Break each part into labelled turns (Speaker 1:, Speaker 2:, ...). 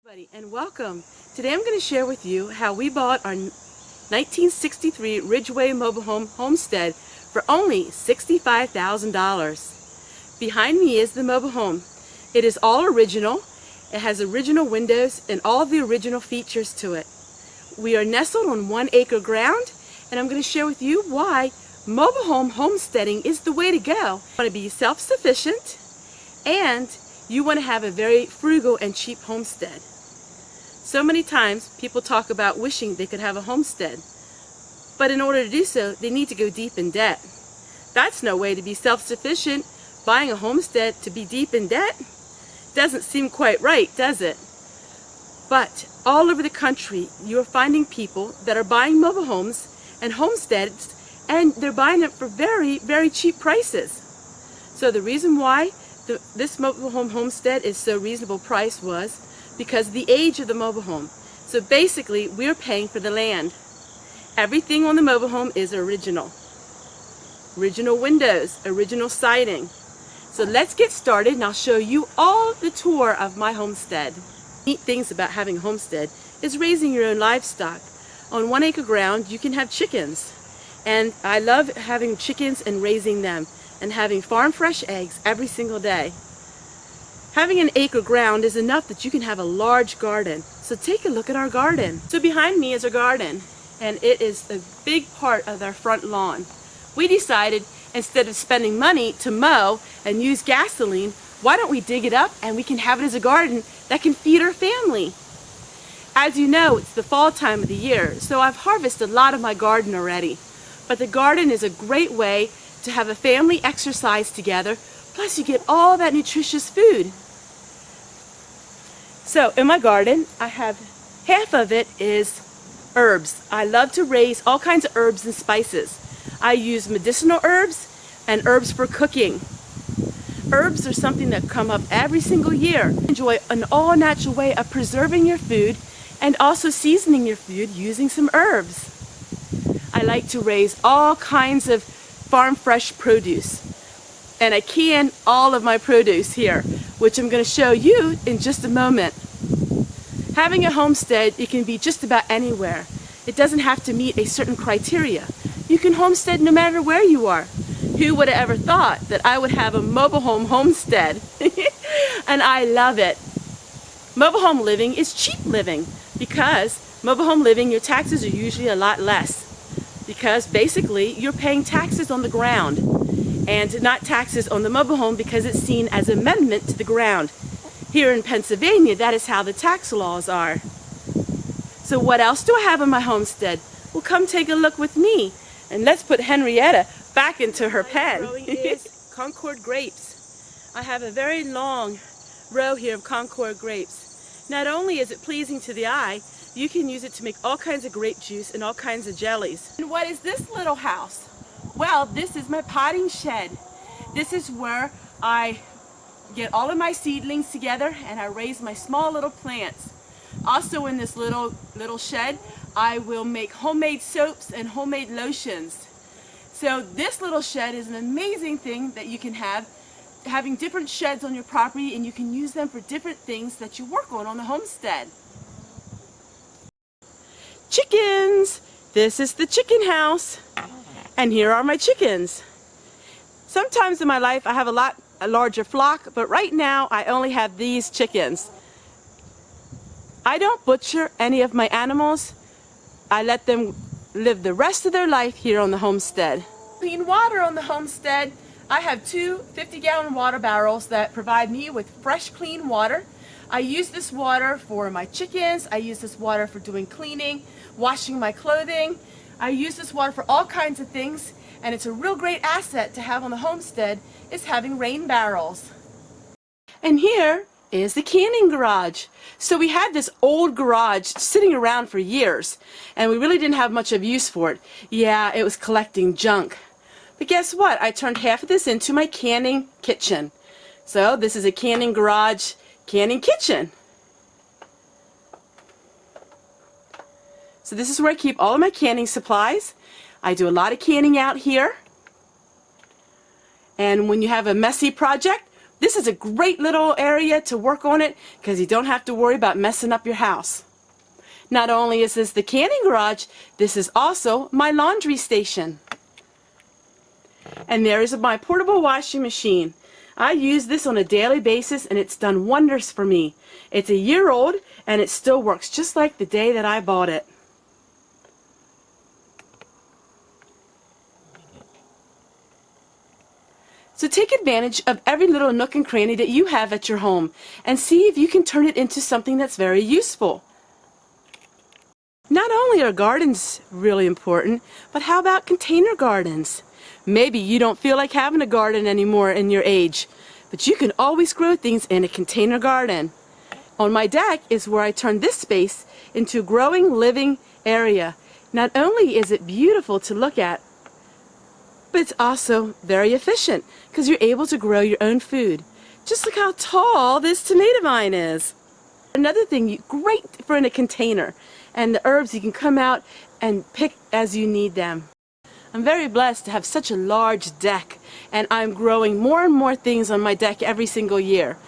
Speaker 1: Everybody, and welcome. Today I'm going to share with you how we bought our 1963 Ridgeway mobile home Homestead for only $65,000. Behind me is the mobile home. It is all original. It has original windows and all the original features to it. We are nestled on 1 acre ground, and I'm going to share with you why mobile home homesteading is the way to go. You want to be self-sufficient, and you want to have a very frugal and cheap homestead. So many times people talk about wishing they could have a homestead, but in order to do so they need to go deep in debt. That's no way to be self-sufficient. Buying a homestead to be deep in debt doesn't seem quite right, does it? But all over the country you are finding people that are buying mobile homes and homesteads, and they're buying them for very, very cheap prices. So the reason why this mobile home homestead is so reasonable price was because of the age of the mobile home. So basically we're paying for the land. Everything on the mobile home is original. Original windows, original siding. So let's get started and I'll show you all the tour of my homestead. Neat things about having a homestead is raising your own livestock. On 1 acre ground you can have chickens, and I love having chickens and raising them and having farm fresh eggs every single day. Having an acre ground is enough that you can have a large garden. So take a look at our garden. So behind me is our garden, and it is a big part of our front lawn. We decided instead of spending money to mow and use gasoline, why don't we dig it up and we can have it as a garden that can feed our family. As you know, it's the fall time of the year, so I've harvested a lot of my garden already. But the garden is a great way to have a family exercise together, plus you get all that nutritious food. So in my garden, I have half of it is herbs. I love to raise all kinds of herbs and spices. I use medicinal herbs and herbs for cooking. Herbs are something that come up every single year. Enjoy an all-natural way of preserving your food and also seasoning your food using some herbs. I like to raise all kinds of farm fresh produce, and I can all of my produce here, which I'm going to show you in just a moment. Having a homestead, it can be just about anywhere. It doesn't have to meet a certain criteria. You can homestead no matter where you are. Who would have ever thought that I would have a mobile home homestead? And I love it. Mobile home living is cheap living, because mobile home living, your taxes are usually a lot less, because basically you're paying taxes on the ground and not taxes on the mobile home because it's seen as an amendment to the ground. Here in Pennsylvania, that is how the tax laws are. So what else do I have on my homestead? Well, come take a look with me, and let's put Henrietta back into her pen. Is Concord grapes. I have a very long row here of Concord grapes. Not only is it pleasing to the eye, you can use it to make all kinds of grape juice and all kinds of jellies. And what is this little house? Well, this is my potting shed. This is where I get all of my seedlings together and I raise my small little plants. Also in this little shed, I will make homemade soaps and homemade lotions. So this little shed is an amazing thing that you can have, having different sheds on your property, and you can use them for different things that you work on the homestead. Chickens! This is the chicken house, and here are my chickens. Sometimes in my life I have a larger flock, but right now I only have these chickens. I don't butcher any of my animals. I let them live the rest of their life here on the homestead. Clean water on the homestead. I have two 50-gallon water barrels that provide me with fresh, clean water. I use this water for my chickens. I use this water for doing cleaning, washing my clothing. I use this water for all kinds of things, and it's a real great asset to have on the homestead, is having rain barrels. And here is the canning garage. So we had this old garage sitting around for years, and we really didn't have much of use for it. Yeah, it was collecting junk. But guess what? I turned half of this into my canning kitchen. So this is a canning garage, canning kitchen. So this is where I keep all of my canning supplies. I do a lot of canning out here. And when you have a messy project, This is a great little area to work on it because you don't have to worry about messing up your house. Not only is this the canning garage, this is also my laundry station. And there is my portable washing machine. I use this on a daily basis and it's done wonders for me. It's a year old and it still works just like the day that I bought it. So take advantage of every little nook and cranny that you have at your home and see if you can turn it into something that's very useful. Not only are gardens really important, but how about container gardens? Maybe you don't feel like having a garden anymore in your age, but you can always grow things in a container garden. On my deck is where I turn this space into a growing, living area. Not only is it beautiful to look at, but it's also very efficient because you're able to grow your own food. Just look how tall this tomato vine is. Another thing, great for in a container, and the herbs you can come out and pick as you need them. I'm very blessed to have such a large deck, and I'm growing more and more things on my deck every single year.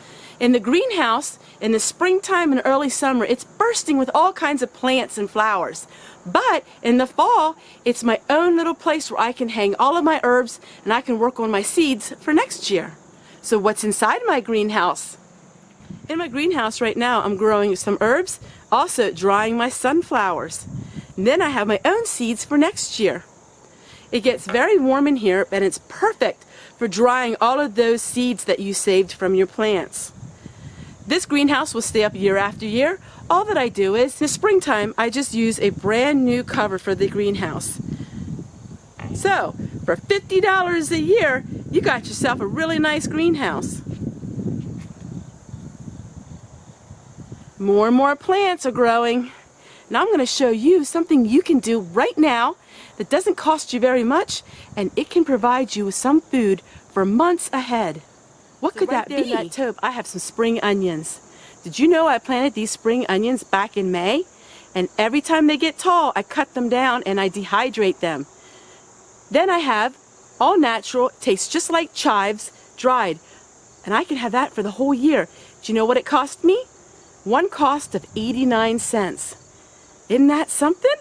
Speaker 1: In the greenhouse, in the springtime and early summer, it's bursting with all kinds of plants and flowers. But in the fall, it's my own little place where I can hang all of my herbs and I can work on my seeds for next year. So what's inside my greenhouse? In my greenhouse right now, I'm growing some herbs, also drying my sunflowers. And then I have my own seeds for next year. It gets very warm in here and it's perfect for drying all of those seeds that you saved from your plants. This greenhouse will stay up year after year. All that I do is, in the springtime, I just use a brand new cover for the greenhouse. So, for $50 a year, you got yourself a really nice greenhouse. More and more plants are growing. And I'm going to show you something you can do right now that doesn't cost you very much, and it can provide you with some food for months ahead. What could that be? In that tube, I have some spring onions. Did you know I planted these spring onions back in May? And every time they get tall, I cut them down and I dehydrate them. Then I have all natural, tastes just like chives, dried. And I can have that for the whole year. Do you know what it cost me? One cost of 89 cents. Isn't that something?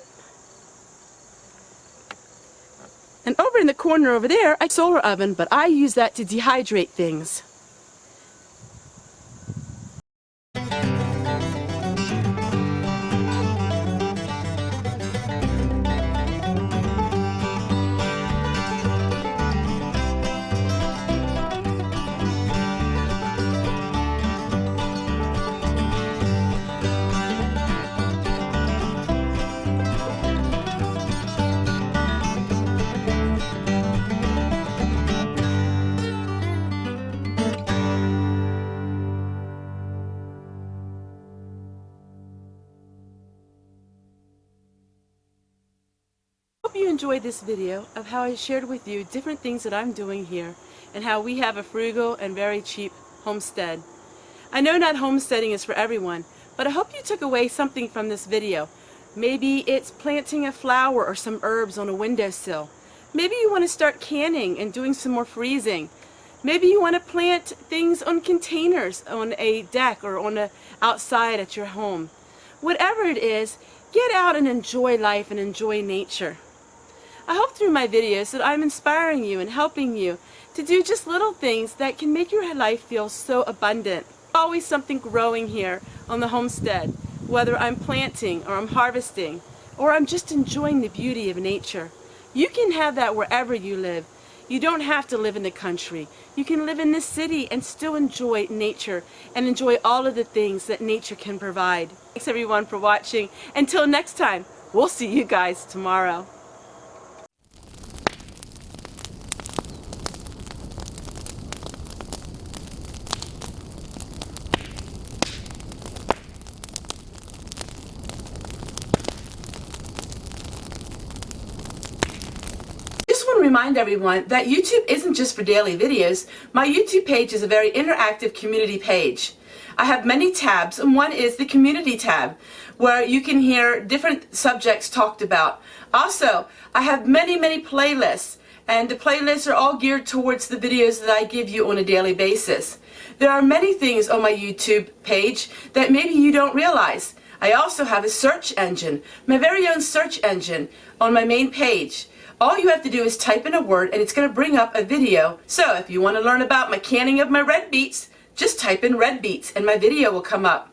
Speaker 1: And over in the corner over there, I have a solar oven, but I use that to dehydrate things. I hope you enjoyed this video of how I shared with you different things that I'm doing here and how we have a frugal and very cheap homestead. I know not homesteading is for everyone, but I hope you took away something from this video. Maybe it's planting a flower or some herbs on a windowsill. Maybe you want to start canning and doing some more freezing. Maybe you want to plant things on containers on a deck or on outside at your home. Whatever it is, get out and enjoy life and enjoy nature. I hope through my videos that I'm inspiring you and helping you to do just little things that can make your life feel so abundant. Always something growing here on the homestead, whether I'm planting or I'm harvesting or I'm just enjoying the beauty of nature. You can have that wherever you live. You don't have to live in the country. You can live in the city and still enjoy nature and enjoy all of the things that nature can provide. Thanks everyone for watching. Until next time, we'll see you guys tomorrow. Remind everyone that YouTube isn't just for daily videos. My YouTube page is a very interactive community page. I have many tabs, and one is the community tab where you can hear different subjects talked about. Also, I have many playlists, and the playlists are all geared towards the videos that I give you on a daily basis. There are many things on my YouTube page that maybe you don't realize. I also have a search engine, my very own search engine on my main page. All you have to do is type in a word and it's going to bring up a video. So if you want to learn about my canning of my red beets, just type in red beets and my video will come up.